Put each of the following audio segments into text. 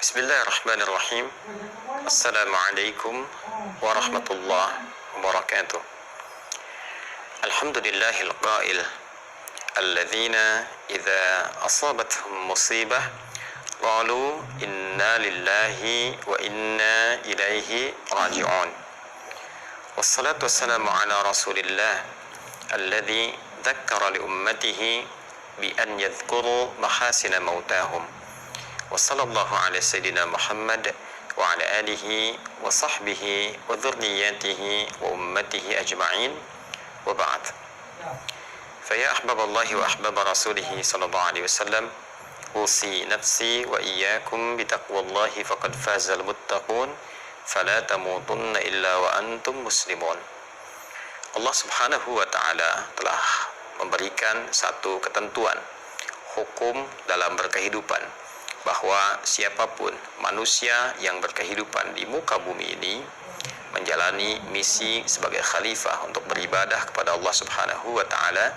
Bismillahirrahmanirrahim. Assalamualaikum warahmatullahi wabarakatuh. Alhamdulillahil qail alladzina idza asabatuhum musibah qalu inna lillahi wa inna ilaihi raji'un. Wassalatu wassalamu ala rasulillah alladzi dzakkara li ummatihi bi an yadhkuru mahasina mautahum. Wa sallallahu ala sayyidina Muhammad wa ala alihi wa sahbihi wa dhurriyyatihi wa ummatihi ajma'in wa ba'd. Faya ahbaballahi wa ahbaba rasulihi sallallahu alaihi wasallam, usi nafsi wa iyyakum bitaqwallahi faqad fazal muttaqun fala tamutunna illa wa antum muslimun. Allah subhanahu wa ta'ala telah memberikan satu ketentuan hukum dalam berkehidupan, bahwa siapapun manusia yang berkehidupan di muka bumi ini menjalani misi sebagai khalifah untuk beribadah kepada Allah subhanahu wa ta'ala,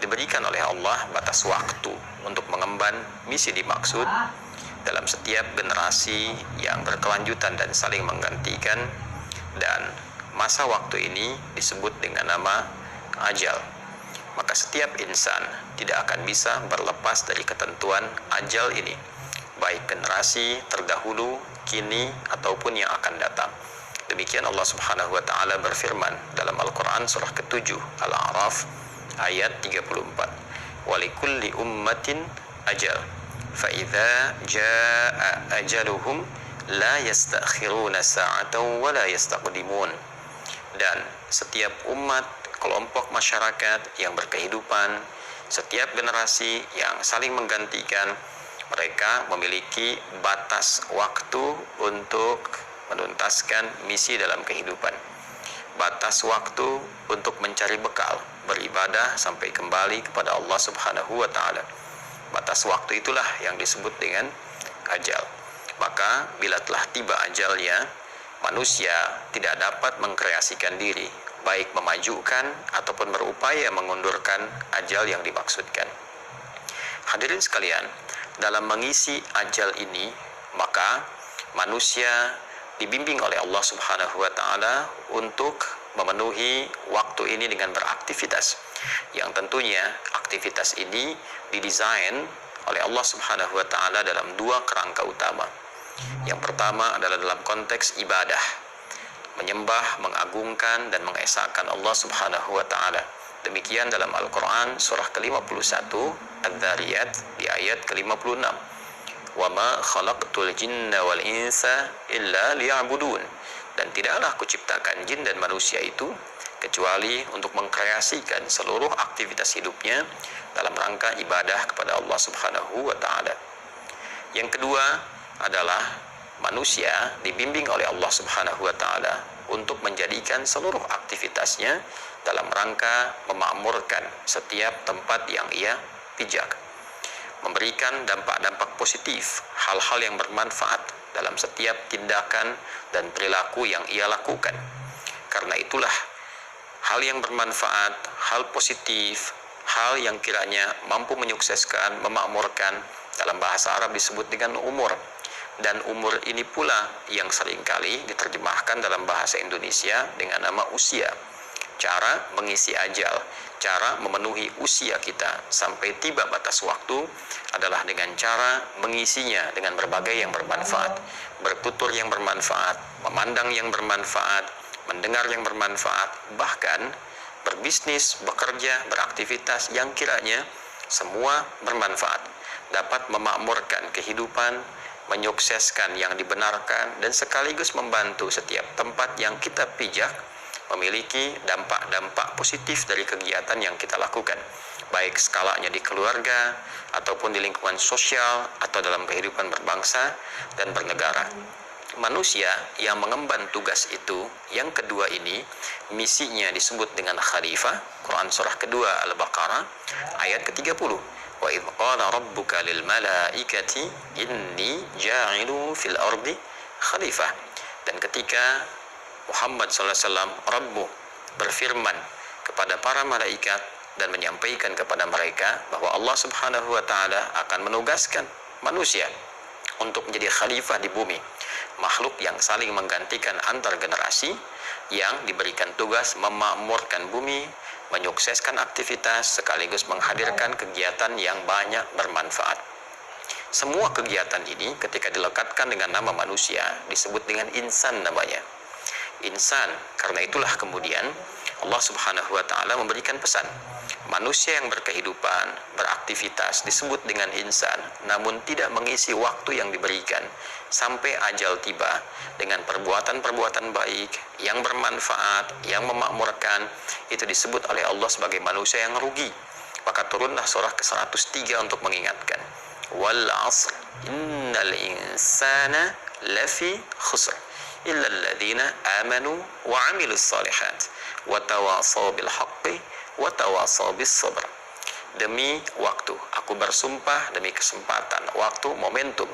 diberikan oleh Allah batas waktu untuk mengemban misi dimaksud dalam setiap generasi yang berkelanjutan dan saling menggantikan, dan masa waktu ini disebut dengan nama ajal. Maka setiap insan tidak akan bisa berlepas dari ketentuan ajal ini, baik generasi terdahulu, kini, ataupun yang akan datang. Demikian Allah subhanahu wa ta'ala berfirman dalam Al-Quran surah ke-7 Al-A'raf ayat 34, walikulli ummatin ajal fa'idha ja'a ajaluhum la yastakhiruna sa'atan wa la yastaqdimun. Dan setiap umat, kelompok masyarakat yang berkehidupan, setiap generasi yang saling menggantikan, mereka memiliki batas waktu untuk menuntaskan misi dalam kehidupan, batas waktu untuk mencari bekal, beribadah sampai kembali kepada Allah subhanahu wa ta'ala. Batas waktu itulah yang disebut dengan ajal. Maka bila telah tiba ajalnya, manusia tidak dapat mengkreasikan diri, baik memajukan ataupun berupaya mengundurkan ajal yang dimaksudkan. Hadirin sekalian, dalam mengisi ajal ini, maka manusia dibimbing oleh Allah subhanahu wa ta'ala untuk memenuhi waktu ini dengan beraktivitas, yang tentunya aktivitas ini didesain oleh Allah subhanahu wa ta'ala dalam dua kerangka utama. Yang pertama adalah dalam konteks ibadah, menyembah, mengagungkan dan mengesahkan Allah subhanahu wa ta'ala. Demikian dalam Al-Quran surah ke-51 Adz-Dzariyat di ayat ke-56, wa ma khalaqtul jinna wal insa illa liya'budun, dan tidaklah kuciptakan jin dan manusia itu kecuali untuk mengkreasikan seluruh aktivitas hidupnya dalam rangka ibadah kepada Allah subhanahu wa ta'ala. Yang kedua adalah manusia dibimbing oleh Allah subhanahu wa ta'ala untuk menjadikan seluruh aktivitasnya dalam rangka memakmurkan setiap tempat yang ia pijak, memberikan dampak-dampak positif, hal-hal yang bermanfaat dalam setiap tindakan dan perilaku yang ia lakukan. Karena itulah hal yang bermanfaat, hal positif, hal yang kiranya mampu menyukseskan, memakmurkan, dalam bahasa Arab disebut dengan umur. Dan umur ini pula yang seringkali diterjemahkan dalam bahasa Indonesia dengan nama usia. Cara mengisi ajal, cara memenuhi usia kita sampai tiba batas waktu adalah dengan cara mengisinya dengan berbagai yang bermanfaat, bertutur yang bermanfaat, memandang yang bermanfaat, mendengar yang bermanfaat, bahkan berbisnis, bekerja, beraktivitas yang kiranya semua bermanfaat, dapat memakmurkan kehidupan, menyukseskan yang dibenarkan, dan sekaligus membantu setiap tempat yang kita pijak memiliki dampak-dampak positif dari kegiatan yang kita lakukan, baik skalanya di keluarga, ataupun di lingkungan sosial, atau dalam kehidupan berbangsa dan bernegara. Manusia yang mengemban tugas itu, yang kedua ini, misinya disebut dengan khalifah. Quran surah kedua Al-Baqarah ayat ke-30. Wa idh qala rabbuka lil malaikati inni ja'ilu fil ardi khalifah. Dan ketika Muhammad SAW, Rabbu, berfirman kepada para malaikat dan menyampaikan kepada mereka bahwa Allah subhanahu wa ta'ala akan menugaskan manusia untuk menjadi khalifah di bumi, makhluk yang saling menggantikan antar generasi, yang diberikan tugas memakmurkan bumi, menyukseskan aktivitas sekaligus menghadirkan kegiatan yang banyak bermanfaat. Semua kegiatan ini ketika dilekatkan dengan nama manusia disebut dengan insan namanya. Insan, karena itulah kemudian Allah Subhanahu wa taala memberikan pesan, manusia yang berkehidupan, beraktivitas disebut dengan insan, namun tidak mengisi waktu yang diberikan sampai ajal tiba dengan perbuatan-perbuatan baik yang bermanfaat, yang memakmurkan, itu disebut oleh Allah sebagai manusia yang rugi. Maka turunlah surah ke-103 untuk mengingatkan, wal 'asr innal insana lafi khusr illa alladziina amanu wa 'amilus shalihat wa tawasaw bil haqqi wa tawasaw bis sabr. Demi waktu, aku bersumpah, demi kesempatan, waktu, momentum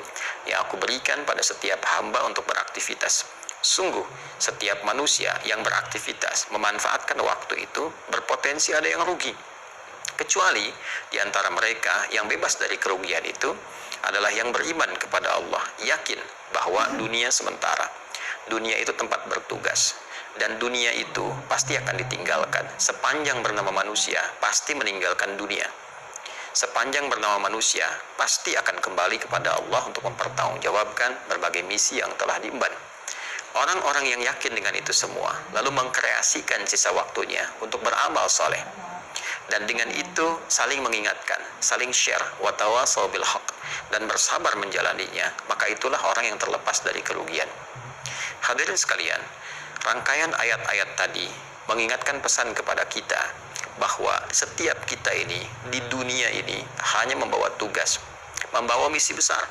yang aku berikan pada setiap hamba untuk beraktivitas. Sungguh, setiap manusia yang beraktivitas memanfaatkan waktu itu berpotensi ada yang rugi. Kecuali di antara mereka yang bebas dari kerugian itu adalah yang beriman kepada Allah, yakin bahwa dunia sementara. Dunia itu tempat bertugas, dan dunia itu pasti akan ditinggalkan. Sepanjang bernama manusia, pasti meninggalkan dunia. Sepanjang bernama manusia, pasti akan kembali kepada Allah untuk mempertanggungjawabkan berbagai misi yang telah diemban. Orang-orang yang yakin dengan itu semua, lalu mengkreasikan sisa waktunya untuk beramal soleh. Dan dengan itu saling mengingatkan, saling share, watawasaw bil haq, dan bersabar menjalaninya, maka itulah orang yang terlepas dari kerugian. Hadirin sekalian, rangkaian ayat-ayat tadi mengingatkan pesan kepada kita bahwa setiap kita ini di dunia ini hanya membawa tugas, membawa misi besar.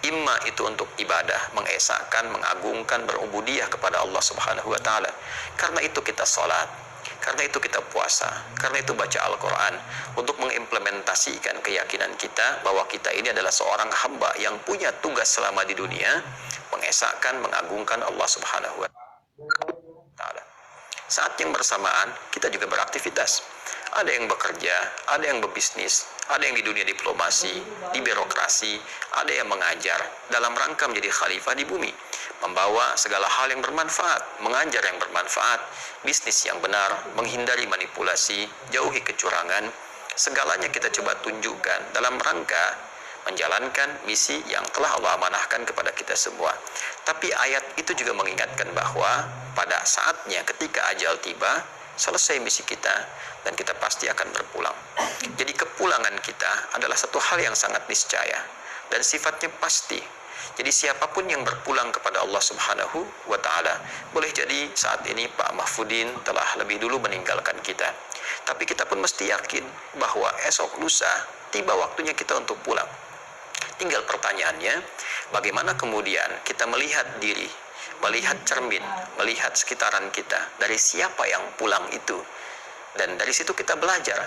Imma itu untuk ibadah, mengesahkan, mengagungkan, berubudiyah kepada Allah Subhanahu wa taala. Karena itu kita sholat, karena itu kita puasa, karena itu baca Al-Quran, untuk mengimplementasikan keyakinan kita bahwa kita ini adalah seorang hamba yang punya tugas selama di dunia, mengesahkan, mengagungkan Allah Subhanahu wa taala. Saat yang bersamaan kita juga beraktivitas. Ada yang bekerja, ada yang berbisnis, ada yang di dunia diplomasi, di birokrasi, ada yang mengajar dalam rangka menjadi khalifah di bumi, membawa segala hal yang bermanfaat, mengajar yang bermanfaat, bisnis yang benar, menghindari manipulasi, jauhi kecurangan. Segalanya kita coba tunjukkan dalam rangka menjalankan misi yang telah Allah amanahkan kepada kita semua. Tapi ayat itu juga mengingatkan bahwa pada saatnya ketika ajal tiba, selesai misi kita dan kita pasti akan berpulang. Jadi kepulangan kita adalah satu hal yang sangat niscaya dan sifatnya pasti. Jadi siapapun yang berpulang kepada Allah Subhanahu wa taala, boleh jadi saat ini Pak Mahfudin telah lebih dulu meninggalkan kita, tapi kita pun mesti yakin bahwa esok lusa tiba waktunya kita untuk pulang. Tinggal pertanyaannya, bagaimana kemudian kita melihat diri, melihat cermin, melihat sekitaran kita, dari siapa yang pulang itu. Dan dari situ kita belajar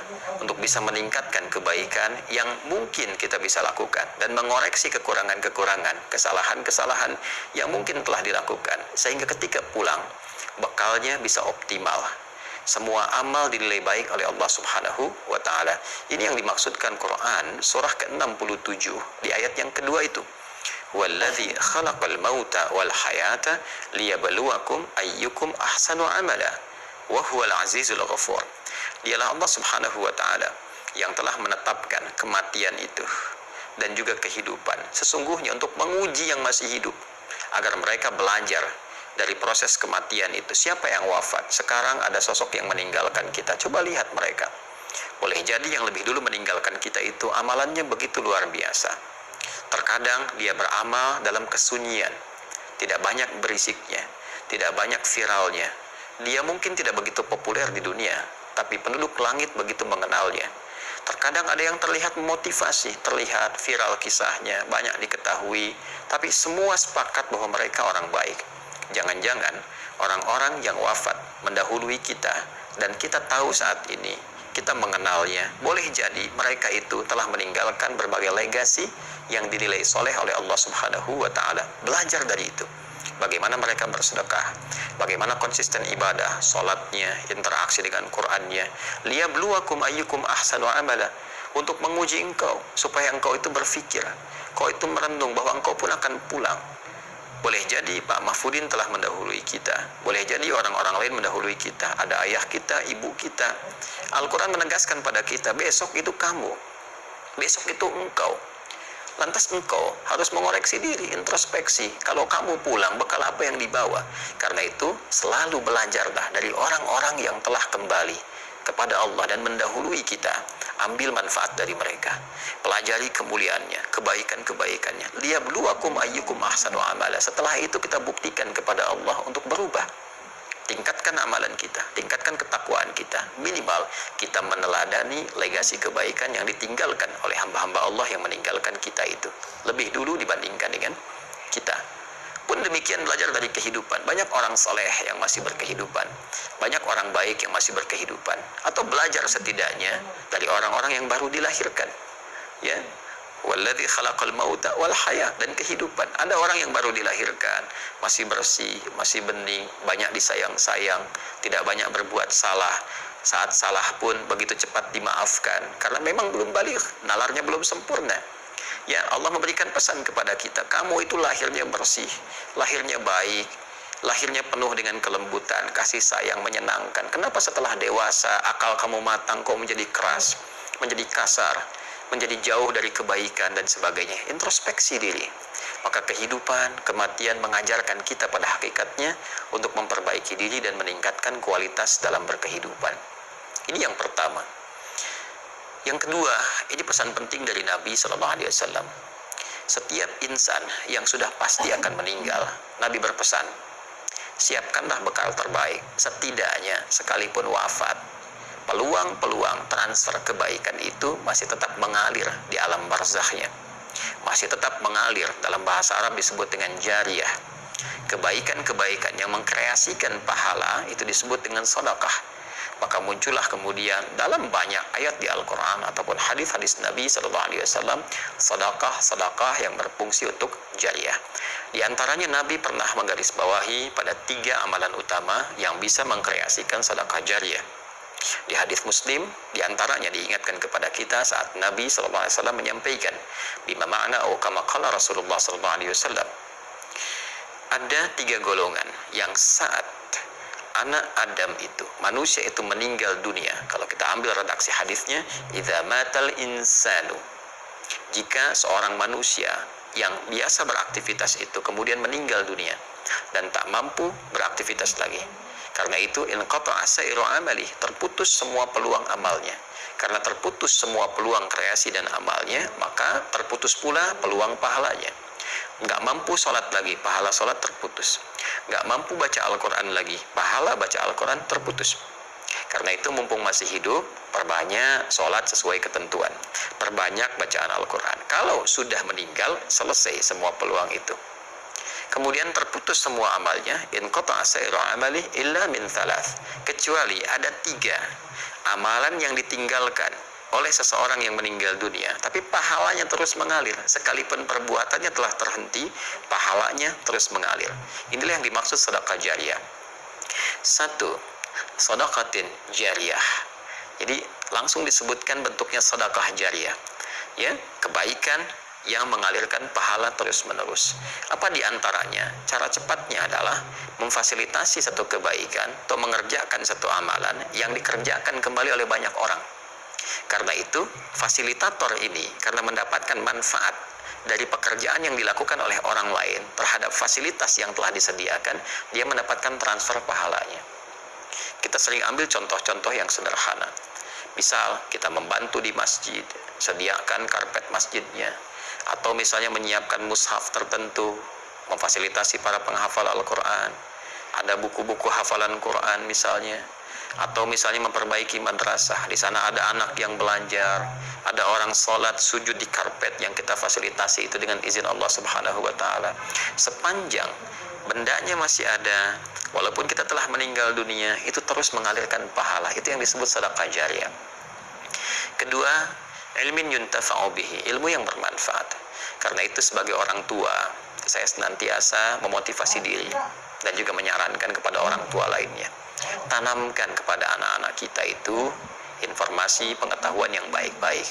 untuk bisa meningkatkan kebaikan yang mungkin kita bisa lakukan dan mengoreksi kekurangan-kekurangan, kesalahan-kesalahan yang mungkin telah dilakukan, sehingga ketika pulang bekalnya bisa optimal. Semua amal dinilai baik oleh Allah Subhanahu wa taala. Ini yang dimaksudkan Quran surah ke-67 di ayat yang kedua itu. Walladzi khalaqal mauta wal hayata liyabluwakum ayyukum ahsanu amala wa huwal azizul ghafur. Dialah Allah Subhanahu wa taala yang telah menetapkan kematian itu dan juga kehidupan sesungguhnya untuk menguji yang masih hidup, agar mereka belajar dari proses kematian itu. Siapa yang wafat? Sekarang ada sosok yang meninggalkan kita. Coba lihat mereka. Boleh jadi yang lebih dulu meninggalkan kita itu amalannya begitu luar biasa. Terkadang dia beramal dalam kesunyian, tidak banyak berisiknya, tidak banyak viralnya. Dia mungkin tidak begitu populer di dunia, tapi penduduk langit begitu mengenalnya. Terkadang ada yang terlihat memotivasi, terlihat viral kisahnya, banyak diketahui, tapi semua sepakat bahwa mereka orang baik. Jangan-jangan orang-orang yang wafat mendahului kita dan kita tahu saat ini, kita mengenalnya, boleh jadi mereka itu telah meninggalkan berbagai legasi yang dinilai soleh oleh Allah Subhanahu wa taala. Belajar dari itu. Bagaimana mereka bersedekah, bagaimana konsisten ibadah, sholatnya, interaksi dengan Qur'annya. Liyabluwakum ayyukum ahsanu amala, untuk menguji engkau supaya engkau itu berpikir, engkau itu merenung bahwa engkau pun akan pulang. Boleh jadi Pak Mahfudin telah mendahului kita, boleh jadi orang-orang lain mendahului kita, ada ayah kita, ibu kita. Al-Quran menegaskan pada kita, besok itu kamu, besok itu engkau. Lantas engkau harus mengoreksi diri, introspeksi. Kalau kamu pulang, bekal apa yang dibawa? Karena itu selalu belajarlah dari orang-orang yang telah kembali kepada Allah dan mendahului kita. Ambil manfaat dari mereka, pelajari kemuliaannya, kebaikan-kebaikannya. Liyabluwakum ayyukum ahsanu amala. Setelah itu kita buktikan kepada Allah untuk berubah. Tingkatkan amalan kita, tingkatkan ketakwaan kita. Minimal kita meneladani legasi kebaikan yang ditinggalkan oleh hamba-hamba Allah yang meninggalkan kita itu lebih dulu dibandingkan dengan kita. Pun demikian belajar dari kehidupan. Banyak orang soleh yang masih berkehidupan, banyak orang baik yang masih berkehidupan, atau belajar setidaknya dari orang-orang yang baru dilahirkan. Ya, walladzi khalaqal mauta wal haya, dan kehidupan. Ada orang yang baru dilahirkan, masih bersih, masih bening, banyak disayang-sayang, tidak banyak berbuat salah. Saat salah pun begitu cepat dimaafkan karena memang belum baligh, nalarnya belum sempurna. Ya, Allah memberikan pesan kepada kita, kamu itu lahirnya bersih, lahirnya baik, lahirnya penuh dengan kelembutan, kasih sayang, menyenangkan. Kenapa setelah dewasa, akal kamu matang, kau menjadi keras, menjadi kasar, menjadi jauh dari kebaikan dan sebagainya? Introspeksi diri. Maka kehidupan, kematian mengajarkan kita pada hakikatnya untuk memperbaiki diri dan meningkatkan kualitas dalam berkehidupan. Ini yang pertama. Yang kedua, ini pesan penting dari Nabi SAW. Setiap insan yang sudah pasti akan meninggal, Nabi berpesan, siapkanlah bekal terbaik. Setidaknya sekalipun wafat, peluang-peluang transfer kebaikan itu masih tetap mengalir di alam barzakhnya, masih tetap mengalir. Dalam bahasa Arab disebut dengan jariyah. Kebaikan-kebaikan yang mengkreasikan pahala itu disebut dengan sedekah. Maka muncullah kemudian dalam banyak ayat di Al-Quran ataupun hadis-hadis Nabi SAW, sedekah-sedekah yang berfungsi untuk jariyah. Di antaranya Nabi pernah menggarisbawahi pada 3 amalan utama yang bisa mengkreasikan sedekah jariyah. Di hadis Muslim, di antaranya diingatkan kepada kita saat Nabi SAW menyampaikan, bima ma'na au kama qala Rasulullah SAW. Ada 3 golongan yang saat anak Adam itu, manusia itu meninggal dunia. Kalau kita ambil redaksi hadisnya, idza matal insanu, jika seorang manusia yang biasa beraktivitas itu kemudian meninggal dunia dan tak mampu beraktivitas lagi, karena itu inqata'a sairu amali, terputus semua peluang amalnya. Karena terputus semua peluang kreasi dan amalnya, maka terputus pula peluang pahalanya. Nggak mampu sholat lagi, pahala sholat terputus. Nggak mampu baca Al-Quran lagi, pahala baca Al-Quran terputus. Karena itu mumpung masih hidup, perbanyak sholat sesuai ketentuan, perbanyak bacaan Al-Quran. Kalau sudah meninggal, selesai semua peluang itu. Kemudian terputus semua amalnya, in qata'a sairu amali illa min thalath, kecuali ada 3 amalan yang ditinggalkan oleh seseorang yang meninggal dunia, tapi pahalanya terus mengalir. Sekalipun perbuatannya telah terhenti, pahalanya terus mengalir. Inilah yang dimaksud sedekah jariyah. 1. Sedekatin jariyah. Jadi langsung disebutkan bentuknya sedekah jariyah. Ya, kebaikan yang mengalirkan pahala terus-menerus. Apa di antaranya? Cara cepatnya adalah memfasilitasi satu kebaikan atau mengerjakan satu amalan yang dikerjakan kembali oleh banyak orang. Karena itu, fasilitator ini karena mendapatkan manfaat dari pekerjaan yang dilakukan oleh orang lain terhadap fasilitas yang telah disediakan, dia mendapatkan transfer pahalanya. Kita sering ambil contoh-contoh yang sederhana. Misal, kita membantu di masjid, sediakan karpet masjidnya, atau misalnya menyiapkan mushaf tertentu, memfasilitasi para penghafal Al-Quran, ada buku-buku hafalan Quran misalnya, atau misalnya memperbaiki madrasah, di sana ada anak yang belajar, ada orang sholat sujud di karpet yang kita fasilitasi itu dengan izin Allah Subhanahu wa Ta'ala. Sepanjang bendanya masih ada, walaupun kita telah meninggal dunia, itu terus mengalirkan pahala. Itu yang disebut sedekah jariyah. Kedua, ilmin yuntafa'u bihi, ilmu yang bermanfaat. Karena itu sebagai orang tua, saya senantiasa memotivasi diri dan juga menyarankan kepada orang tua lainnya, tanamkan kepada anak-anak kita itu informasi pengetahuan yang baik-baik.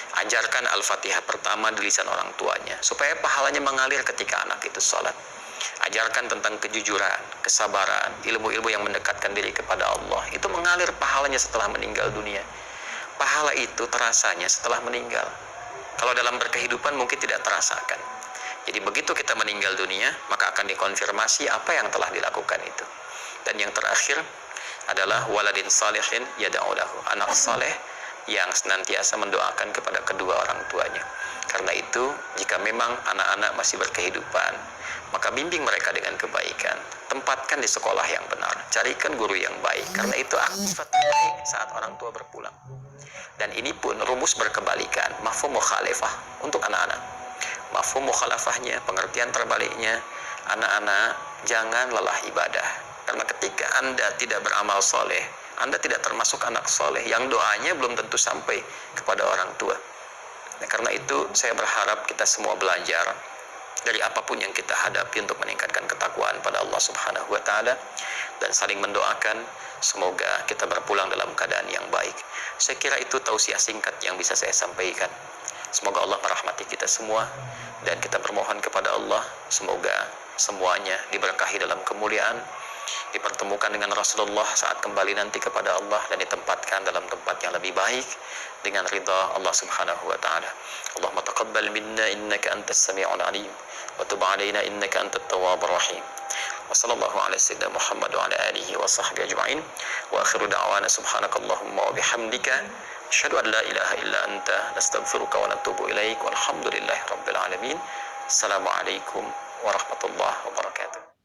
Ajarkan Al-Fatihah pertama di lisan orang tuanya, supaya pahalanya mengalir ketika anak itu sholat. Ajarkan tentang kejujuran, kesabaran, ilmu-ilmu yang mendekatkan diri kepada Allah. Itu mengalir pahalanya setelah meninggal dunia. Pahala itu terasanya setelah meninggal. Kalau dalam berkehidupan mungkin tidak terasakan. Jadi begitu kita meninggal dunia, maka akan dikonfirmasi apa yang telah dilakukan itu. Dan yang terakhir adalah waladin salihin yad'u lahu, anak saleh yang senantiasa mendoakan kepada kedua orang tuanya. Karena itu, jika memang anak-anak masih berkehidupan, maka bimbing mereka dengan kebaikan. Tempatkan di sekolah yang benar, carikan guru yang baik. Karena itu aktifat terbaik saat orang tua berpulang. Dan ini pun rumus berkebalikan, mafhum mukhalafah untuk anak-anak. Mafhum mukhalafahnya, pengertian terbaliknya, anak-anak jangan lelah ibadah. Karena ketika Anda tidak beramal soleh, Anda tidak termasuk anak soleh yang doanya belum tentu sampai kepada orang tua. Nah, karena itu saya berharap kita semua belajar dari apapun yang kita hadapi untuk meningkatkan ketakwaan pada Allah Subhanahu wa Ta'ala, dan saling mendoakan semoga kita berpulang dalam keadaan yang baik. Saya kira itu tausiah singkat yang bisa saya sampaikan. Semoga Allah merahmati kita semua, dan kita bermohon kepada Allah semoga semuanya diberkahi dalam kemuliaan, dipertemukan dengan Rasulullah saat kembali nanti kepada Allah, dan ditempatkan dalam tempat yang lebih baik dengan ridha Allah Subhanahu wa Ta'ala. Allahumma taqabbal minna innaka antas sami'ul alim wa tub 'alaina innaka antat tawwabur rahim. Wa sallallahu ala sayyidina Muhammad wa ala alihi wa sahbihi ajma'in. Wa akhiru da'wana subhanakallahumma wa bihamdika asyhadu an la ilaha illa anta nastaghfiruka wa natubu ilaik. Walhamdulillahi rabbil alamin. Assalamualaikum warahmatullahi wabarakatuh.